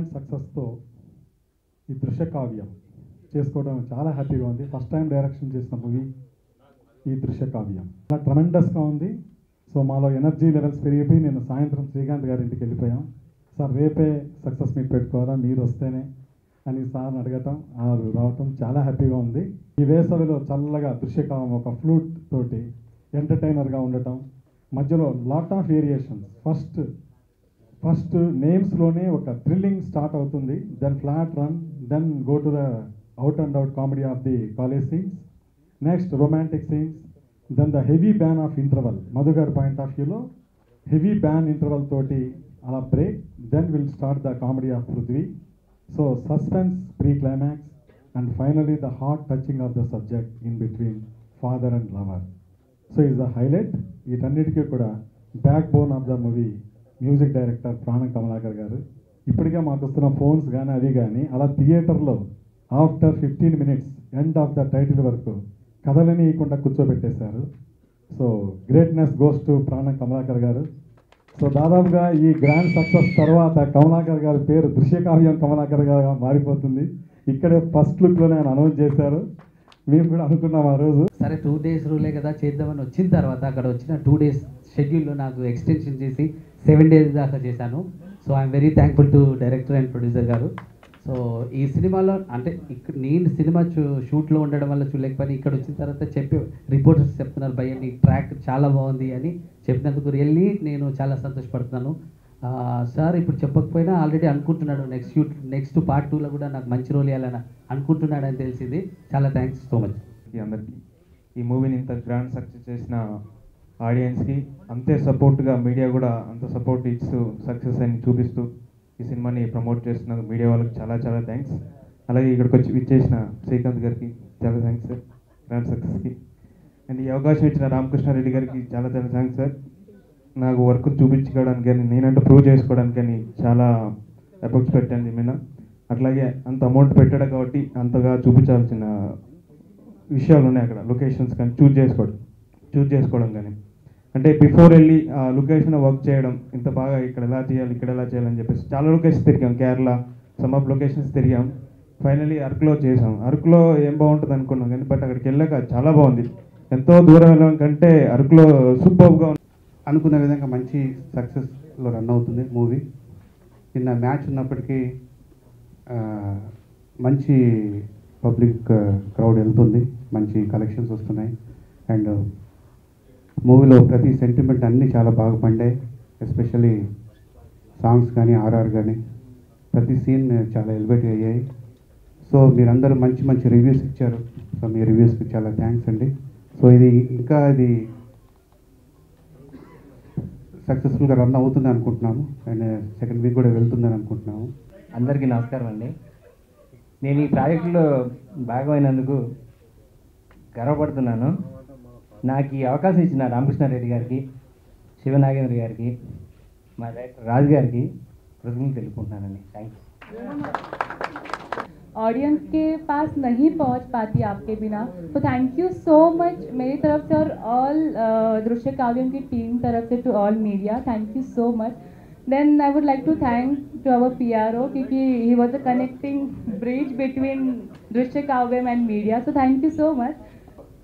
Grand సక్సెస్తో ఈ దృశ్య కావ్యం చేసుకోవడం చాలా హ్యాపీగా ఉంది. ఫస్ట్ టైం డైరెక్షన్ చేసిన మూవీ ఈ దృశ్య కావ్యం చాలా ట్రమెండస్గా ఉంది. సో మాలో ఎనర్జీ లెవెల్స్ పెరిగిపోయి నేను సాయంత్రం శ్రీకాంత్ గారి ఇంటికి వెళ్ళిపోయాం. సార్ రేపే సక్సెస్ మీట్ పెట్టుకోవాలా, మీరు వస్తేనే అని సార్ని అడగటం, రావటం చాలా హ్యాపీగా ఉంది. ఈ వేసవిలో చల్లగా దృశ్యకావ్యం ఒక ఫ్లూట్ తోటి ఎంటర్టైనర్గా ఉండటం, మధ్యలో లాట్ ఆఫ్ వేరియేషన్స్. ఫస్ట్ నేమ్స్లోనే ఒక థ్రిల్లింగ్ స్టార్ట్ అవుతుంది, then flat run, then go to the out and out comedy of the college scenes, next romantic scenes, then the heavy bang of interval. Madhu గారి point of వ్యూలో heavy bang interval తోటి అలా break, then will start the comedy of Prithvi. So suspense pre climax and finally the heart touching of the subject in between father and lover. So is the highlight. వీటన్నిటికీ కూడా back bone of the movie music director ప్రాణం కమలాకర్ గారు. ఇప్పటికే మాకు వస్తున్న phones కానీ అవి కానీ అలా థియేటర్లో after 15 minutes end of the title వరకు కథలని ఇవ్వకుండా కూర్చోబెట్టేశారు. సో గ్రేట్నెస్ గోస్ టు ప్రాణం కమలాకర్ గారు. సో దాదాపుగా ఈ గ్రాండ్ సక్సెస్ తర్వాత కమలాకర్ గారి పేరు దృశ్యకావ్యం కమలాకర్ గారుగా మారిపోతుంది. ఇక్కడే ఫస్ట్ లుక్లోనే ఆయన అనౌన్స్ చేశారు. మేము కూడా అనుకున్నాం ఆ రోజు, సరే 2 days రూలే కదా చేద్దామని. వచ్చిన తర్వాత అక్కడ వచ్చిన 2 days షెడ్యూల్లో నాకు ఎక్స్టెన్షన్ చేసి 7 days దాకా చేశాను. So I'm very thankful to director and producer గారు. సో ఈ సినిమాలో అంటే ఇక్కడ నేను సినిమా షూట్లో ఉండడం వల్ల చూడలేకపోయినా ఇక్కడ వచ్చిన తర్వాత రిపోర్టర్స్ చెప్తున్నారు, భయ్య నీ ట్రాక్ చాలా బాగుంది అని చెప్పినందుకు రియల్లీ నేను చాలా సంతోషపడుతున్నాను. సార్ ఇప్పుడు చెప్పకపోయినా ఆల్రెడీ అనుకుంటున్నాడు నెక్స్ట్ పార్ట్ 2లో కూడా నాకు మంచి రోల్ ఇవ్వాలని అనుకుంటున్నాడు అని తెలిసింది. చాలా థ్యాంక్స్ సో మచ్. అందరికీ ఈ మూవీని ఇంత గ్రాండ్ సక్సెస్ చేసిన ఆడియన్స్కి అంతే సపోర్ట్గా మీడియా కూడా అంత సపోర్ట్ ఇస్తూ సక్సెస్ అని చూపిస్తూ ఈ సినిమాని ప్రమోట్ చేస్తున్న మీడియా వాళ్ళకి చాలా చాలా థ్యాంక్స్. అలాగే ఇక్కడికి వచ్చి విచ్చేసిన శ్రీకాంత్ గారికి చాలా థ్యాంక్స్ సార్ గ్రాండ్ సక్సెస్కి. అండ్ ఈ అవకాశం ఇచ్చిన రామకృష్ణారెడ్డి గారికి చాలా చాలా థ్యాంక్స్ సార్. నాకు వర్క్ చూపించుకోవడానికి కానీ నేనంటూ ప్రూవ్ చేసుకోవడానికి కానీ చాలా ఎఫర్ట్స్ పెట్టండి మీద. అట్లాగే అంత అమౌంట్ పెట్టాడు కాబట్టి అంతగా చూపించాల్సిన విషయాలు ఉన్నాయి అక్కడ. లొకేషన్స్ కానీ చూజ్ చేసుకోవడం కానీ అంటే బిఫోర్ వెళ్ళి ఆ లొకేషన్ వర్క్ చేయడం, ఇంత బాగా ఇక్కడ ఎలా చేయాలని చెప్పేసి చాలా లొకేషన్స్ తిరిగాం. కేరళ సమ్ ఆఫ్ లొకేషన్స్ తిరిగాం. ఫైనలీ అరకులో చేసాం. అరకులో ఏం బాగుంటుంది అనుకున్నాం కానీ బట్ అక్కడికి వెళ్ళాక చాలా బాగుంది. ఎంతో దూరం వెళ్ళడం కంటే అరకులో సూపర్గా అనుకున్న విధంగా మంచి సక్సెస్లో రన్ అవుతుంది మూవీ. నిన్న మ్యాచ్ ఉన్నప్పటికీ మంచి పబ్లిక్ క్రౌడ్ వెళ్తుంది, మంచి కలెక్షన్స్ వస్తున్నాయి. అండ్ మూవీలో ప్రతి సెంటిమెంట్ అన్నీ చాలా బాగా పండాయి. ఎస్పెషల్లీ సాంగ్స్ కానీ ఆర్ఆర్ కానీ ప్రతి సీన్ చాలా ఎలివేట్ అయ్యాయి. సో మీరందరూ మంచి మంచి రివ్యూస్ ఇచ్చారు. సో మీ రివ్యూస్కి చాలా థ్యాంక్స్ అండి. సో ఇది సక్సెస్ఫుల్గా రన్ అవుతుంది అనుకుంటున్నాము. అండ్ సెకండ్ వీక్ కూడా వెళ్తుందని అనుకుంటున్నాము. అందరికీ నమస్కారం అండి. నేను ఈ ప్రాజెక్టులో భాగమైనందుకు గర్వపడుతున్నాను. నాకు ఈ అవకాశం ఇచ్చిన రామకృష్ణారెడ్డి గారికి, శివనాగేంద్ర గారికి, మా డైరెక్టర్ రాజు గారికి కృతజ్ఞతలు తెలుపుకుంటున్నానండి. Thank you. ऑडियंस के पास नहीं पहुंच पाती आपके बिना, तो थैंक यू सो मच मेरी तरफ से और ऑल दृश्य काव्यम की टीम तरफ से to all media. Thank you so much. Then I would like to thank to our PRO क्योंकि he was a connecting bridge between Drushya Kavyam and media. So thank you so much.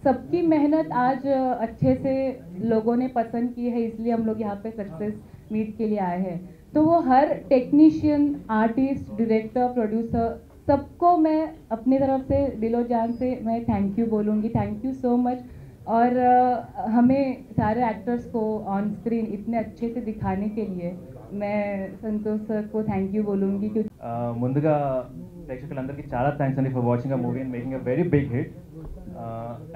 सबकी मेहनत आज अच्छे से लोगों ने पसंद की है, इसलिए हम लोग यहाँ पे सक्सेस मीट के लिए आए हैं. तो वो हर टेक्नीशियन, आर्टिस्ट, डायरेक्टर, प्रोड्यूसर सबको मैं अपनी तरफ से दिलो जान से मैं थैंक यू बोलूँगी. Thank you so much. और हमें सारे एक्टर्स को ऑन स्क्रीन इतने अच्छे से दिखाने के लिए मैं संतोष सर को थैंक यू बोलूँगी. ముందుగా ప్రేక్షకులందరికీ చాలా థ్యాంక్స్ అండి for watching a movie and making a very big hit.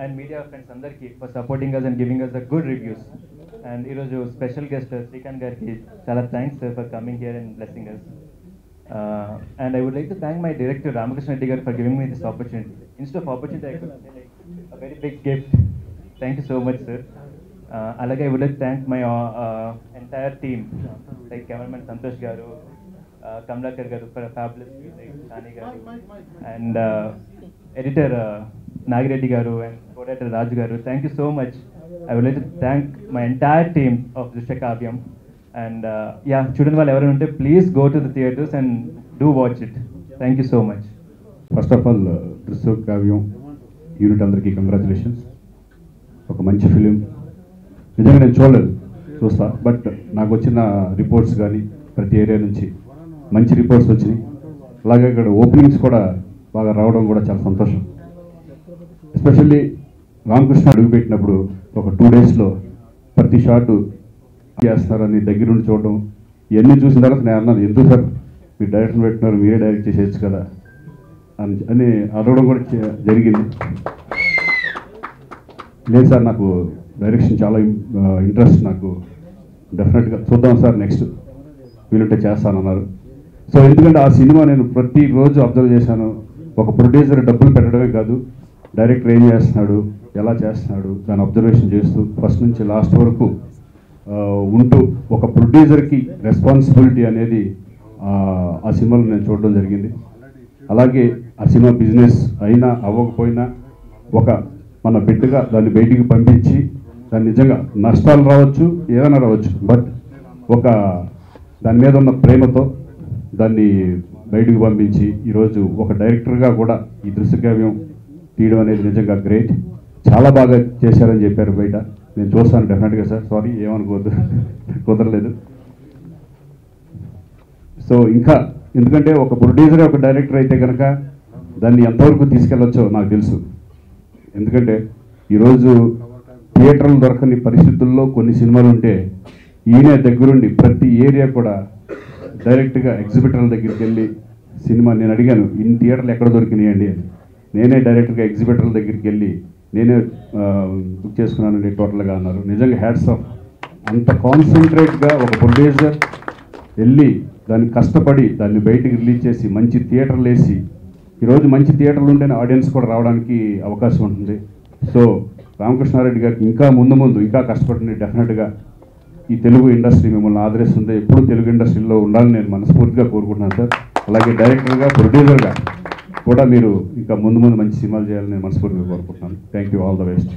And media friends అందరికీ for supporting us and giving us the good reviews. And ఈరోజు స్పెషల్ గెస్ట్ శ్రీకాంత్ గారికి చాలా thanks for coming here and blessing us. And I would like to thank my director Ramakrishna Reddy Garu for giving me this opportunity. Instead of opportunity, I could say like a very big gift. Thank you so much, sir. Alage I would like to thank my entire team, like cameraman Santosh Garu, Kamlakar Garu for a fabulous music, Sani Garu, and editor Nagireddy Garu and co-editor Raj Garu. Thank you so much. I would like to thank my entire team of Drishyakavyam. And yeah, children while ever unte, please go to the theaters and do watch it. Thank you so much. First of all దృశ్య కావ్యం unit అందరికీ congratulations. ఒక మంచి film. నిజంగా నేను చూడలేదు, చూస్తా. But నాకు వచ్చిన రిపోర్ట్స్ కానీ ప్రతి ఏరియా నుంచి మంచి రిపోర్ట్స్ వచ్చినాయి. అలాగే ఇక్కడ ఓపెనింగ్స్ కూడా బాగా రావడం కూడా చాలా సంతోషం. ఎస్పెషల్లీ రామకృష్ణ అడుగుపెట్టినప్పుడు ఒక 2 డేస్లో ప్రతి షాటు చేస్తున్నారని దగ్గరుండి చూడడం, ఇవన్నీ చూసిన తర్వాత నేను అన్నాను, ఎందుకు సార్ మీరు డైరెక్టర్ పెట్టినారు, మీరే డైరెక్ట్ చేసేయచ్చు కదా అని అడగడం కూడా జరిగింది. లేదు సార్, నాకు డైరెక్షన్ చాలా ఇంట్రెస్ట్, నాకు డెఫినెట్గా చూద్దాం సార్, నెక్స్ట్ వీలుంటే చేస్తానన్నారు. సో ఎందుకంటే ఆ సినిమా నేను ప్రతిరోజు అబ్జర్వ్ చేశాను. ఒక ప్రొడ్యూసర్ డబ్బులు పెట్టడమే కాదు, డైరెక్టర్ ఏం చేస్తున్నాడు, ఎలా చేస్తున్నాడు, దాని అబ్జర్వేషన్ చేస్తూ ఫస్ట్ నుంచి లాస్ట్ వరకు ఉంటూ ఒక ప్రొడ్యూసర్కి రెస్పాన్సిబిలిటీ అనేది ఆ సినిమాలో నేను చూడడం జరిగింది. అలాగే ఆ సినిమా బిజినెస్ అయినా అవ్వకపోయినా ఒక మన బిడ్డగా దాన్ని బయటికి పంపించి దాన్ని నిజంగా నష్టాలు రావచ్చు, ఏదైనా రావచ్చు, బట్ ఒక దాని మీద ఉన్న ప్రేమతో దాన్ని బయటకు పంపించి ఈరోజు ఒక డైరెక్టర్గా కూడా ఈ దృశ్యకావ్యం తీయడం అనేది నిజంగా గ్రేట్. చాలా బాగా చేశారని చెప్పారు బయట. నేను చూస్తాను డెఫినెట్గా సార్, సారీ ఏమనుకోవద్దు, కుదరలేదు. సో ఇంకా ఎందుకంటే ఒక ప్రొడ్యూసర్ ఒక డైరెక్టర్ అయితే కనుక దాన్ని ఎంతవరకు తీసుకెళ్ళొచ్చో నాకు తెలుసు. ఎందుకంటే ఈరోజు థియేటర్లు దొరకని పరిస్థితుల్లో కొన్ని సినిమాలు ఉంటే ఈయన దగ్గరుండి ప్రతి ఏరియా కూడా డైరెక్ట్గా ఎగ్జిబిటర్ల దగ్గరికి వెళ్ళి సినిమా, నేను అడిగాను ఇన్ని థియేటర్లు ఎక్కడ దొరికినాయండి అని, నేనే డైరెక్ట్గా ఎగ్జిబిటర్ల దగ్గరికి వెళ్ళి నేనే బుక్ చేసుకున్నానండి టోటల్గా అన్నారు. నిజంగా హ్యాట్స్ ఆఫ్. అంత కాన్సన్ట్రేట్గా ఒక ప్రొడ్యూసర్ వెళ్ళి దాన్ని కష్టపడి దాన్ని బయటికి రిలీజ్ చేసి మంచి థియేటర్లు వేసి, ఈరోజు మంచి థియేటర్లు ఉంటేనే ఆడియన్స్ కూడా రావడానికి అవకాశం ఉంటుంది. సో రామకృష్ణారెడ్డి గారికి ఇంకా ముందు ఇంకా కష్టపడండి. డెఫినెట్గా ఈ తెలుగు ఇండస్ట్రీ మిమ్మల్ని ఆదరిస్తుంది, ఎప్పుడు తెలుగు ఇండస్ట్రీలో ఉండాలని నేను మనస్ఫూర్తిగా కోరుకుంటున్నాను సార్. అలాగే డైరెక్టర్గా ప్రొడ్యూసర్గా కూడా మీరు ఇంకా ముందు మంచి సినిమాలు చేయాలని నేను మనస్ఫూర్తిగా కోరుకుంటున్నాను. Thank you, all the best.